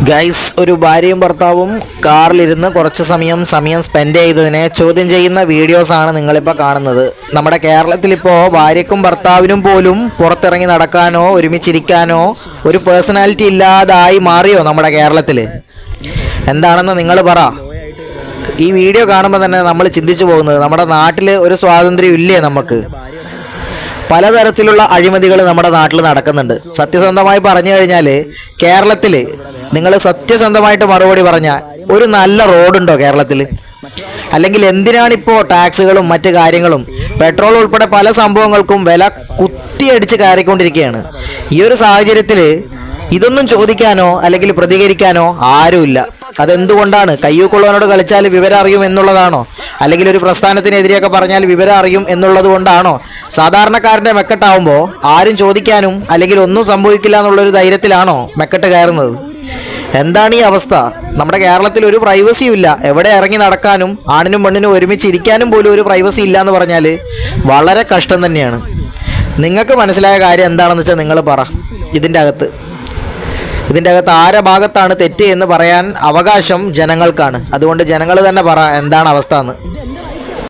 Guys, ഒരു ഭാര്യയും ഭർത്താവും കാറിലിരുന്ന് കുറച്ച് സമയം സ്പെൻഡ് ചെയ്തതിനെ ചോദ്യം ചെയ്യുന്ന വീഡിയോസാണ് നിങ്ങളിപ്പോൾ കാണുന്നത്. നമ്മുടെ കേരളത്തിലിപ്പോൾ ഭാര്യയ്ക്കും ഭർത്താവിനും പോലും പുറത്തിറങ്ങി നടക്കാനോ ഒരുമിച്ചിരിക്കാനോ ഒരു പേഴ്സണാലിറ്റി ഇല്ലാതായി മാറിയോ നമ്മുടെ കേരളത്തിൽ? എന്താണെന്ന് നിങ്ങൾ പറ. ഈ വീഡിയോ കാണുമ്പോൾ തന്നെ നമ്മൾ ചിന്തിച്ചു പോകുന്നത്, നമ്മുടെ നാട്ടിൽ ഒരു സ്വാതന്ത്ര്യം ഇല്ലേ? നമുക്ക് പലതരത്തിലുള്ള അഴിമതികൾ നമ്മുടെ നാട്ടിൽ നടക്കുന്നുണ്ട്. സത്യസന്ധമായി പറഞ്ഞു കഴിഞ്ഞാൽ കേരളത്തിൽ നിങ്ങൾ സത്യസന്ധമായിട്ട് മറുപടി പറഞ്ഞാൽ ഒരു നല്ല റോഡുണ്ടോ കേരളത്തിൽ? അല്ലെങ്കിൽ എന്തിനാണിപ്പോൾ ടാക്സുകളും മറ്റ് കാര്യങ്ങളും പെട്രോൾ ഉൾപ്പെടെ പല സംഭവങ്ങൾക്കും വില കുത്തിയടിച്ച് കയറിക്കൊണ്ടിരിക്കുകയാണ്. ഈ ഒരു സാഹചര്യത്തിൽ ഇതൊന്നും ചോദിക്കാനോ അല്ലെങ്കിൽ പ്രതികരിക്കാനോ ആരുമില്ല. അതെന്തുകൊണ്ടാണ്? കയ്യൂക്കുള്ളവനോട് കളിച്ചാൽ വിവരം അറിയും എന്നുള്ളതാണോ? അല്ലെങ്കിൽ ഒരു പ്രസ്ഥാനത്തിനെതിരെയൊക്കെ പറഞ്ഞാൽ വിവരം അറിയും എന്നുള്ളത് കൊണ്ടാണോ? സാധാരണക്കാരൻ്റെ മെക്കെട്ടാവുമ്പോൾ ആരും ചോദിക്കാനും അല്ലെങ്കിൽ ഒന്നും സംഭവിക്കില്ല എന്നുള്ളൊരു ധൈര്യത്തിലാണോ മെക്കെട്ട് കയറുന്നത്? എന്താണ് ഈ അവസ്ഥ? നമ്മുടെ കേരളത്തിൽ ഒരു പ്രൈവസിയും ഇല്ല. എവിടെ ഇറങ്ങി നടക്കാനും ആണിനും പെണ്ണിനും ഒരുമിച്ച് ഇരിക്കാനും പോലും ഒരു പ്രൈവസി ഇല്ല എന്ന് പറഞ്ഞാൽ വളരെ കഷ്ടം തന്നെയാണ്. നിങ്ങൾക്ക് മനസ്സിലായ കാര്യം എന്താണെന്ന് വെച്ചാൽ നിങ്ങൾ പറ. ഇതിൻ്റെ അകത്ത് ആരെ ഭാഗത്താണ് തെറ്റ് എന്ന് പറയാൻ അവകാശം ജനങ്ങൾക്കാണ്. അതുകൊണ്ട് ജനങ്ങൾ തന്നെ പറ എന്താണ് അവസ്ഥ എന്ന്.